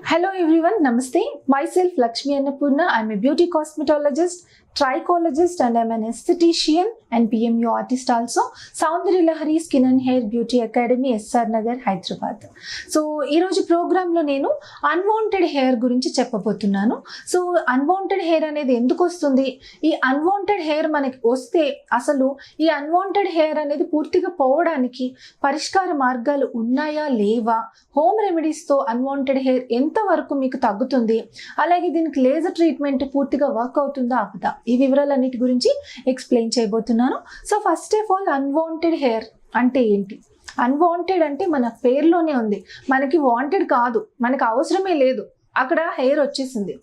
Hello everyone, Namaste. Myself Lakshmi Annapurna. I'm a beauty cosmetologist, trichologist, and I'm an esthetician and PMU artist also. Soundarya Lahari Skin and Hair Beauty Academy, SR Nagar, Hyderabad. So ఈ రోజు programme లో నేను unwanted hair గురించి చెప్పబోతున్నాను. So unwanted hair అనేది ఎందుకు వస్తుంది, ఈ అన్వాంటెడ్ హెయిర్ మనకి వస్తే అసలు ఈ అన్వాంటెడ్ హెయిర్ అనేది పూర్తిగా పోవడానికి పరిష్కార మార్గాలు ఉన్నాయా లేవా, హోమ్ రెమెడీస్ తో అన్వాంటెడ్ హెయిర్ ఎంత వరకు మీకు తగ్గుతుంది, అలాగే దీనికి లేజర్ ట్రీట్మెంట్ పూర్తిగా వర్క్ అవుతుందా అవదా, ఈ వివరాలన్నిటి గురించి ఎక్స్ప్లెయిన్ చేయబోతున్నాను. So first of all unwanted hair అంటే ఏంటి? అన్వాంటెడ్ అంటే మన పేరులోనే ఉంది, మనకి వాంటెడ్ కాదు, మనకి అవసరమే లేదు, అక్కడ హెయిర్ వచ్చేసింది,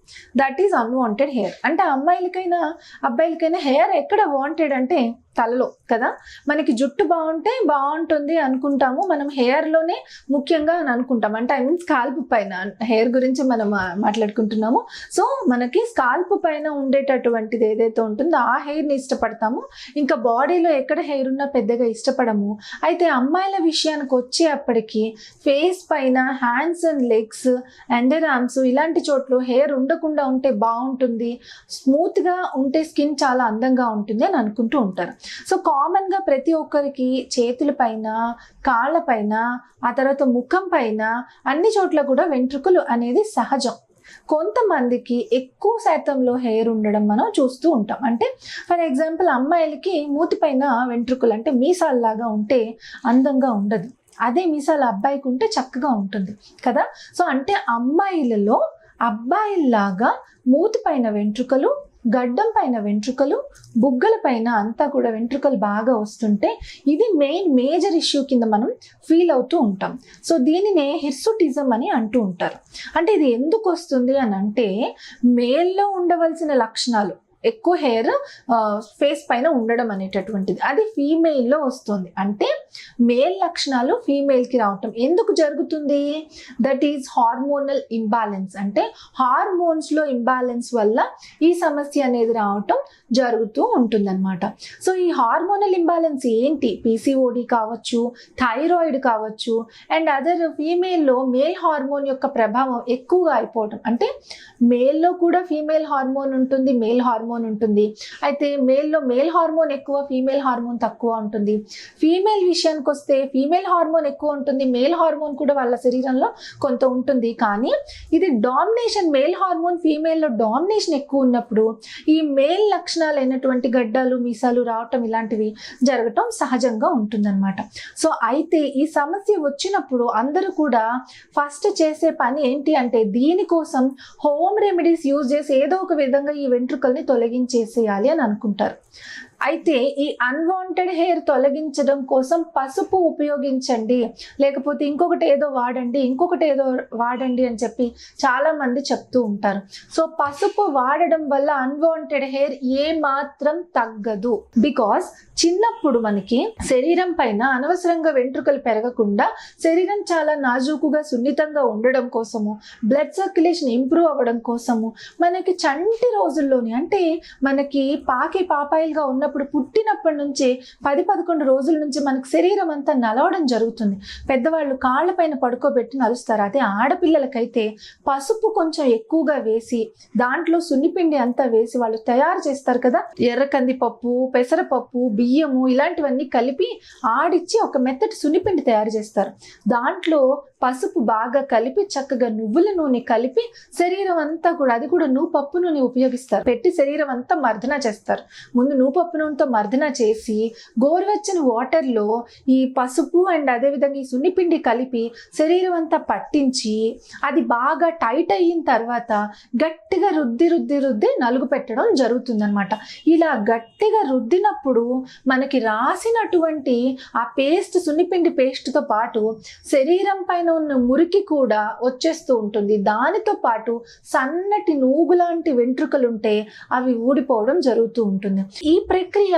దట్ ఈజ్ అన్వాంటెడ్ హెయిర్. అంటే అమ్మాయిలకైనా అబ్బాయిలకైనా హెయిర్ ఎక్కడ వాంటెడ్ అంటే తలలో కదా. మనకి జుట్టు బాగుంటే బాగుంటుంది అనుకుంటాము, మనం హెయిర్లోనే ముఖ్యంగా అని అనుకుంటాం. అంటే ఐ మీన్ స్కాల్ప్ పైన హెయిర్ గురించి మనం మాట్లాడుకుంటున్నాము. సో మనకి స్కాల్ప్ పైన ఉండేటటువంటిది ఏదైతే ఉంటుందో ఆ హెయిర్ని ఇష్టపడతాము, ఇంకా బాడీలో ఎక్కడ హెయిర్ ఉన్నా పెద్దగా ఇష్టపడము. అయితే అమ్మాయిల విషయానికి వచ్చేప్పటికి ఫేస్ పైన, hands and legs, under arms ఇలాంటి చోట్ల హెయిర్ ఉండకుండా ఉంటే బాగుంటుంది, స్మూత్గా ఉంటే స్కిన్ చాలా అందంగా ఉంటుంది అని అనుకుంటూ ఉంటారు. సో కామన్ గా ప్రతి ఒక్కరికి చేతుల పైన, కాళ్ళ పైన, ఆ తర్వాత ముఖం పైన అన్ని చోట్ల కూడా వెంట్రుకలు అనేది సహజం. కొంతమందికి ఎక్కువ శాతంలో హెయిర్ ఉండడం మనం చూస్తూ ఉంటాం. అంటే ఫర్ ఎగ్జాంపుల్ అమ్మాయిలకి మూతి పైన వెంట్రుకలు అంటే మీసాల్లాగా ఉంటే అందంగా ఉండదు, అదే మీసాల అబ్బాయికి ఉంటే చక్కగా ఉంటుంది కదా. సో అంటే అమ్మాయిలలో అబ్బాయిల్లాగా మూతి పైన వెంట్రుకలు, గడ్డం పైన వెంట్రుకలు, బుగ్గల పైన అంతా కూడా వెంట్రుకలు బాగా వస్తుంటే ఇది మేజర్ ఇష్యూ కింద మనం ఫీల్ అవుతూ ఉంటాం. సో దీనినే హిర్సుటిజం అని అంటూ ఉంటారు. అంటే ఇది ఎందుకు వస్తుంది అని అంటే మేల్లో ఉండవలసిన లక్షణాలు ఎక్కువ హెయిర్ ఫేస్ పైన ఉండడం అనేటటువంటిది అది ఫీమేల్లో వస్తుంది. అంటే మేల్ లక్షణాలు ఫీమేల్కి రావటం ఎందుకు జరుగుతుంది? That is hormonal imbalance. అంటే హార్మోన్స్లో ఇంబ్యాలెన్స్ వల్ల ఈ సమస్య అనేది రావటం జరుగుతూ ఉంటుందన్నమాట. సో ఈ హార్మోనల్ ఇంబ్యాలెన్స్ ఏంటి? పీసీఓడి కావచ్చు, థైరాయిడ్ కావచ్చు, అండ్ అదర్ ఫీమేల్లో మేల్ హార్మోన్ యొక్క ప్రభావం ఎక్కువగా అయిపోవటం. అంటే మేల్లో కూడా ఫీమేల్ హార్మోన్ ఉంటుంది, మేల్ హార్మోన్ ఉంటుంది. అయితే మేల్లో మేల్ హార్మోన్ ఎక్కువ, ఫీమేల్ హార్మోన్ తక్కువ ఉంటుంది. ఫీమేల్ విషయానికి వస్తే ఫీమేల్ హార్మోన్ ఎక్కువ ఉంటుంది, మేల్ హార్మోన్ కూడా వాళ్ళ శరీరంలో కొంత ఉంటుంది. కానీ ఇది డామినేషన్, మేల్ హార్మోన్ ఫీమేల్లో డామినేషన్ ఎక్కువ ఉన్నప్పుడు ఈ మేల్ లక్షణాలైనటువంటి గడ్డాలు, మీసాలు రావటం ఇలాంటివి జరగటం సహజంగా ఉంటుందన్నమాట. సో అయితే ఈ సమస్య వచ్చినప్పుడు అందరూ కూడా ఫస్ట్ చేసే పని ఏంటి అంటే దీనికోసం హోమ్ రెమెడీస్ యూజ్ చేసి ఏదో ఒక విధంగా ఈ వెంట్రుకల్ని తొలగించేసేయాలి అని అనుకుంటారు. అయితే ఈ అన్వాంటెడ్ హెయిర్ తొలగించడం కోసం పసుపు ఉపయోగించండి, లేకపోతే ఇంకొకటి ఏదో వాడండి, ఇంకొకటి ఏదో వాడండి అని చెప్పి చాలా మంది చెప్తూ ఉంటారు. సో పసుపు వాడడం వల్ల అన్వాంటెడ్ హెయిర్ ఏ మాత్రం తగ్గదు. బికాస్ చిన్నప్పుడు మనకి శరీరం పైన అనవసరంగా వెంట్రుకలు పెరగకుండా శరీరం చాలా నాజూకుగా, సున్నితంగా ఉండడం కోసము, బ్లడ్ సర్క్యులేషన్ ఇంప్రూవ్ అవ్వడం కోసము మనకి చంటి రోజుల్లోని, అంటే మనకి పాపాయిలుగా ఉన్నప్పుడు పుట్టినప్పటి నుంచి 10-11 రోజుల నుంచి మనకి శరీరం అంతా నలవడం జరుగుతుంది. పెద్దవాళ్ళు కాళ్ళ పైన పడుకోబెట్టి నలుస్తారు. అదే ఆడపిల్లలకైతే పసుపు కొంచెం ఎక్కువగా వేసి దాంట్లో సున్నిపిండి అంతా వేసి వాళ్ళు తయారు చేస్తారు కదా, ఎర్ర కందిపప్పు, పెసరపప్పు, బియ్యము ఇలాంటివన్నీ కలిపి ఆడిచ్చి ఒక మెత్తటి సున్నిపిండి తయారు చేస్తారు. దాంట్లో పసుపు బాగా కలిపి చక్కగా నువ్వుల నూనె కలిపి శరీరం అంతా కూడా, అది కూడా పప్పు నూనె ఉపయోగిస్తారు, పెట్టి శరీరం అంతా మర్దన చేస్తారు. ముందు పప్పు నూనెతో మర్దన చేసి గోరువెచ్చని వాటర్లో ఈ పసుపు అండ్ అదేవిధంగా ఈ సున్నిపిండి కలిపి శరీరం అంతా పట్టించి అది బాగా టైట్ అయిన తర్వాత గట్టిగా రుద్ది నలుగు పెట్టడం జరుగుతుందన్నమాట. ఇలా గట్టిగా రుద్దినప్పుడు మనకి రాసినటువంటి ఆ పేస్ట్, సున్నిపిండి పేస్ట్తో పాటు శరీరం పైన ఉన్న మురికి కూడా వచ్చేస్తూ ఉంటుంది. దానితో పాటు సన్నటి నూగు లాంటి వెంట్రుకలు ఉంటే అవి ఊడిపోవడం జరుగుతూ ఉంటుంది. ఈ ప్రక్రియ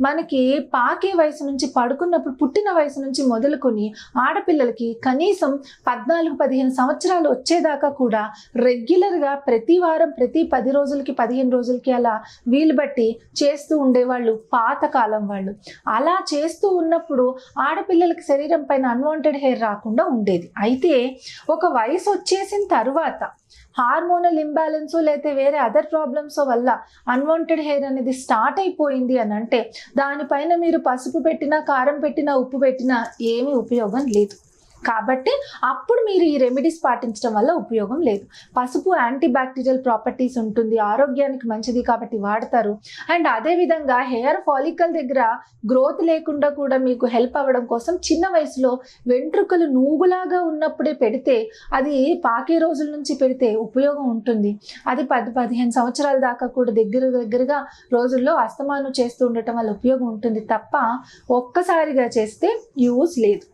మనకి పాకే వయసు నుంచి పడుకున్నప్పుడు పుట్టిన వయసు నుంచి మొదలుకొని ఆడపిల్లలకి కనీసం 14-15 సంవత్సరాలు వచ్చేదాకా కూడా రెగ్యులర్గా ప్రతి వారం ప్రతి 10 రోజులకి 15 రోజులకి అలా వీలు బట్టి చేస్తూ ఉండేవాళ్ళు పాతకాలం వాళ్ళు. అలా చేస్తూ ఉన్నప్పుడు ఆడపిల్లలకి శరీరం పైన అన్వాంటెడ్ హెయిర్ రాకుండా ఉండేది. అయితే ఒక వయసు వచ్చేసిన తర్వాత హార్మోనల్ ఇంబ్యాలెన్స్ లేకపోతే వేరే అదర్ ప్రాబ్లమ్స్ వల్ల అన్వాంటెడ్ హెయిర్ అనేది స్టార్ట్ అయిపోయింది అని అంటే దానిపైన మీరు పసుపు పెట్టినా, కారం పెట్టినా, ఉప్పు పెట్టినా ఏమీ ఉపయోగం లేదు. కాబట్టి అప్పుడు మీరు ఈ రెమెడీస్ పాటించడం వల్ల ఉపయోగం లేదు. పసుపు యాంటీ బ్యాక్టీరియల్ ప్రాపర్టీస్ ఉంటుంది, ఆరోగ్యానికి మంచిది కాబట్టి వాడతారు. అండ్ అదేవిధంగా హెయిర్ ఫాలికల్ దగ్గర గ్రోత్ లేకుండా కూడా మీకు హెల్ప్ అవ్వడం కోసం చిన్న వయసులో వెంట్రుకలు నూగులాగా ఉన్నప్పుడే పెడితే, అది పాకే రోజుల నుంచి పెడితే ఉపయోగం ఉంటుంది. అది 10-15 సంవత్సరాల దాకా కూడా దగ్గరగా రోజుల్లో అస్తమానం చేస్తూ ఉండటం వల్ల ఉపయోగం ఉంటుంది తప్ప ఒక్కసారిగా చేస్తే యూజ్ లేదు.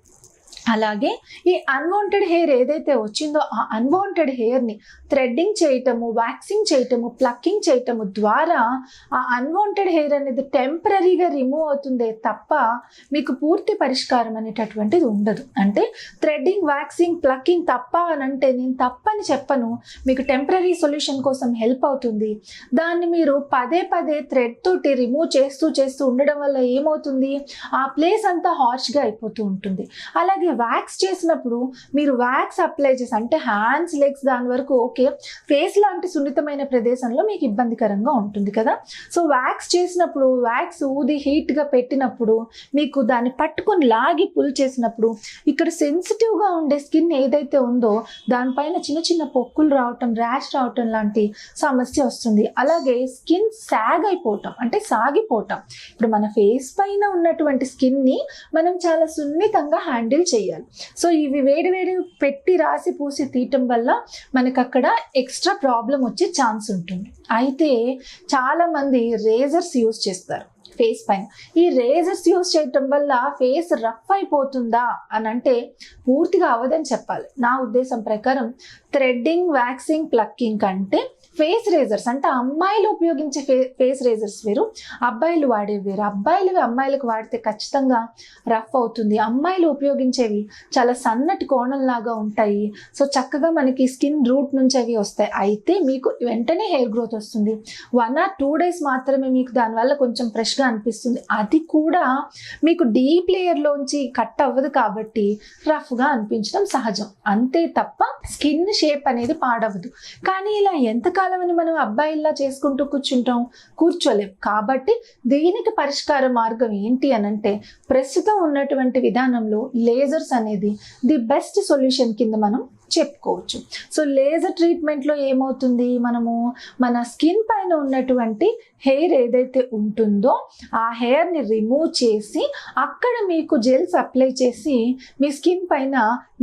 అలాగే ఈ అన్వాంటెడ్ హెయిర్ ఏదైతే వచ్చిందో ఆ అన్వాంటెడ్ హెయిర్ని థ్రెడ్డింగ్ చేయటము, వ్యాక్సింగ్ చేయటము, ప్లక్కింగ్ చేయటము ద్వారా ఆ అన్వాంటెడ్ హెయిర్ అనేది టెంపరీగా రిమూవ్ అవుతుందే తప్ప మీకు పూర్తి పరిష్కారం అనేటటువంటిది ఉండదు. అంటే థ్రెడ్డింగ్, వ్యాక్సింగ్, ప్లక్కింగ్ తప్ప అని అంటే నేను తప్పని చెప్పను, మీకు టెంపరీ సొల్యూషన్ కోసం హెల్ప్ అవుతుంది. దాన్ని మీరు పదే థ్రెడ్ తోటి రిమూవ్ చేస్తూ ఉండడం వల్ల ఏమవుతుంది, ఆ ప్లేస్ అంతా హార్ష్గా అయిపోతూ ఉంటుంది. అలాగే వ్యాక్స్ చేసినప్పుడు మీరు వ్యాక్స్ అప్లై చేసి అంటే హ్యాండ్స్, లెగ్స్ దాని వరకు ఓకే, ఫేస్ లాంటి సున్నితమైన ప్రదేశంలో మీకు ఇబ్బందికరంగా ఉంటుంది కదా. సో వ్యాక్స్ చేసినప్పుడు వ్యాక్స్ ఊది హీట్గా పెట్టినప్పుడు మీకు దాన్ని పట్టుకొని లాగి పుల్ చేసినప్పుడు ఇక్కడ సెన్సిటివ్గా ఉండే స్కిన్ ఏదైతే ఉందో దానిపైన చిన్న పొక్కులు రావటం, ర్యాష్ రావటం లాంటి సమస్య వస్తుంది. అలాగే స్కిన్ సాగ్ అయిపోవటం అంటే సాగిపోవటం. ఇప్పుడు మన ఫేస్ పైన ఉన్నటువంటి స్కిన్ని మనం చాలా సున్నితంగా హ్యాండిల్ చేయాలి. సో ఇవి వేడి పెట్టి రాసి పూసి తీయటం వల్ల మనకు అక్కడ ఎక్స్ట్రా ప్రాబ్లం వచ్చే ఛాన్స్ ఉంటుంది. అయితే చాలా మంది రేజర్స్ యూజ్ చేస్తారు ఫేస్ పైన. ఈ రేజర్స్ యూజ్ చేయటం వల్ల ఫేస్ రఫ్ అయిపోతుందా అని అంటే పూర్తిగా అవ్వదని చెప్పాలి. నా ఉద్దేశం ప్రకారం థ్రెడ్డింగ్, వ్యాక్సింగ్, ప్లక్కింగ్ కంటే ఫేస్ రేజర్స్ అంటే అమ్మాయిలు ఉపయోగించే ఫేస్ రేజర్స్ వేరు, అబ్బాయిలు వాడేవి వేరు. అమ్మాయిలకు వాడితే ఖచ్చితంగా రఫ్ అవుతుంది. అమ్మాయిలు ఉపయోగించేవి చాలా సన్నటి కోణంలాగా ఉంటాయి. సో చక్కగా మనకి స్కిన్ రూట్ నుంచి అవి వస్తాయి. అయితే మీకు వెంటనే హెయిర్ గ్రోత్ వస్తుంది. 1 or 2 days మాత్రమే మీకు దానివల్ల కొంచెం ఫ్రెష్గా అనిపిస్తుంది. అది కూడా మీకు డీప్ లేయర్లోంచి కట్ అవ్వదు కాబట్టి రఫ్గా అనిపించడం సహజం. అంతే తప్ప స్కిన్ షేప్ అనేది పాడవదు. కానీ ఇలా ఎంతకాలం అని మనం అబ్బాయిల్లా చేసుకుంటూ కూర్చోలేం. కాబట్టి దీనికి పరిష్కార మార్గం ఏంటి అనంటే ప్రస్తుతం ఉన్నటువంటి విధానంలో లేజర్స్ అనేది ది బెస్ట్ సొల్యూషన్ కింద మనం చెప్పుకోవచ్చు. సో లేజర్ ట్రీట్మెంట్లో ఏమవుతుంది, మనము మన స్కిన్ పైన ఉన్నటువంటి హెయిర్ ఏదైతే ఉంటుందో ఆ హెయిర్ని రిమూవ్ చేసి అక్కడ మీకు జెల్స్ అప్లై చేసి మీ స్కిన్ పైన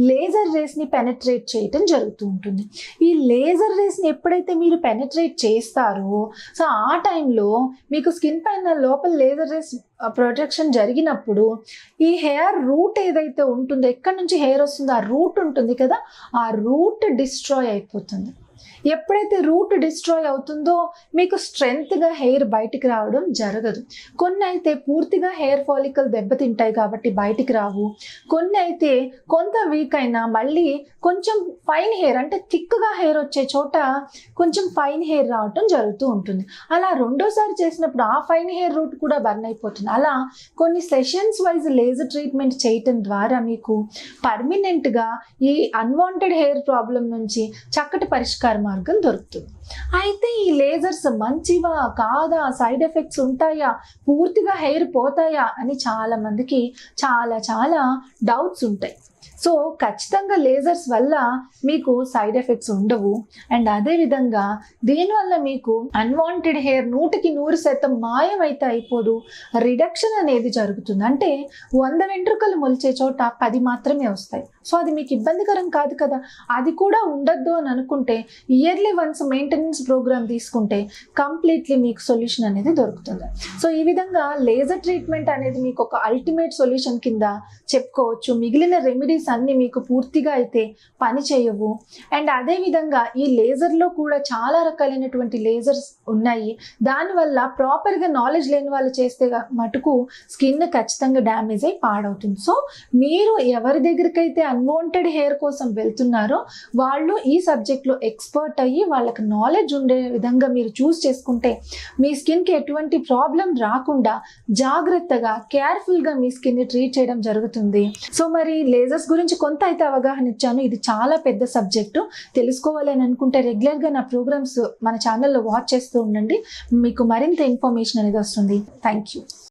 లేజర్ రేస్ని పెనట్రేట్ చేయటం జరుగుతూ ఉంటుంది. ఈ లేజర్ రేస్ని ఎప్పుడైతే మీరు పెనట్రేట్ చేస్తారో సో ఆ టైంలో మీకు స్కిన్ పైన లోపల లేజర్ రేస్ ప్రొటెక్షన్ జరిగినప్పుడు ఈ హెయిర్ రూట్ ఏదైతే ఉంటుందో, ఎక్కడి నుంచి హెయిర్ వస్తుందో ఆ రూట్ ఉంటుంది కదా, ఆ రూట్ డిస్ట్రాయ్ అయిపోతుంది. ఎప్పుడైతే రూట్ డిస్ట్రాయ్ అవుతుందో మీకు స్ట్రెంగ్త్గా హెయిర్ బయటికి రావడం జరగదు. కొన్ని అయితే పూర్తిగా హెయిర్ ఫాలికల్ దెబ్బతింటాయి కాబట్టి బయటికి రావు. కొన్ని అయితే కొంత వీక్ అయినా మళ్ళీ కొంచెం ఫైన్ హెయిర్ అంటే థిక్గా హెయిర్ వచ్చే చోట కొంచెం ఫైన్ హెయిర్ రావటం జరుగుతూ ఉంటుంది. అలా రెండోసారి చేసినప్పుడు ఆ ఫైన్ హెయిర్ రూట్ కూడా బర్న్ అయిపోతుంది. అలా కొన్ని సెషన్స్ వైజ్ లేజర్ ట్రీట్మెంట్ చేయటం ద్వారా మీకు పర్మనెంట్గా ఈ అన్వాంటెడ్ హెయిర్ ప్రాబ్లం నుంచి చక్కటి పరిష్కార మార్గం దొరుకుతుంది. అయితే ఈ లేజర్స్ మంచివా కాదా, సైడ్ ఎఫెక్ట్స్ ఉంటాయా, పూర్తిగా హెయిర్ పోతాయా అని చాలా మందికి చాలా డౌట్స్ ఉంటాయి. సో ఖచ్చితంగా లేజర్స్ వల్ల మీకు సైడ్ ఎఫెక్ట్స్ ఉండవు. అండ్ అదేవిధంగా దీనివల్ల మీకు అన్వాంటెడ్ హెయిర్ 100% మాయమైతే అయిపోదు, రిడక్షన్ అనేది జరుగుతుంది. అంటే 100 వెంట్రుకలు మొలిచే చోట 10 మాత్రమే వస్తాయి. సో అది మీకు ఇబ్బందికరం కాదు కదా. అది కూడా ఉండద్దు అని అనుకుంటే ఇయర్లీ వన్స్ మెయింటెనెన్స్ ప్రోగ్రామ్ తీసుకుంటే కంప్లీట్లీ మీకు సొల్యూషన్ అనేది దొరుకుతుంది. సో ఈ విధంగా లేజర్ ట్రీట్మెంట్ అనేది మీకు ఒక అల్టిమేట్ సొల్యూషన్ కింద చెప్పుకోవచ్చు. మిగిలిన రెమెడీ రెమెడీస్ అన్నీ మీకు పూర్తిగా అయితే పని చేయవు. అండ్ అదేవిధంగా ఈ లేజర్లో కూడా చాలా రకాలైనటువంటి లేజర్స్ ఉన్నాయి. దానివల్ల ప్రాపర్గా నాలెడ్జ్ లేని వాళ్ళు చేస్తే మటుకు స్కిన్ ఖచ్చితంగా డ్యామేజ్ అయి పాడవుతుంది. సో మీరు ఎవరి దగ్గరికైతే అన్వాంటెడ్ హెయిర్ కోసం వెళ్తున్నారో వాళ్ళు ఈ సబ్జెక్ట్లో ఎక్స్పర్ట్ అయ్యి వాళ్ళకి నాలెడ్జ్ ఉండే విధంగా మీరు చూస్ చేసుకుంటే మీ స్కిన్కి ఎటువంటి ప్రాబ్లం రాకుండా జాగ్రత్తగా కేర్ఫుల్గా మీ స్కిన్ని ట్రీట్ చేయడం జరుగుతుంది. సో మరి లేజర్స్ గురించి కొంత అయితే అవగాహన ఇచ్చాను. ఇది చాలా పెద్ద సబ్జెక్టు. తెలుసుకోవాలని అనుకుంటే రెగ్యులర్గా నా ప్రోగ్రామ్స్ మన ఛానల్లో వాచ్ చేస్తూ ఉండండి. మీకు మరింత ఇన్ఫర్మేషన్ అనేది వస్తుంది. Thank you.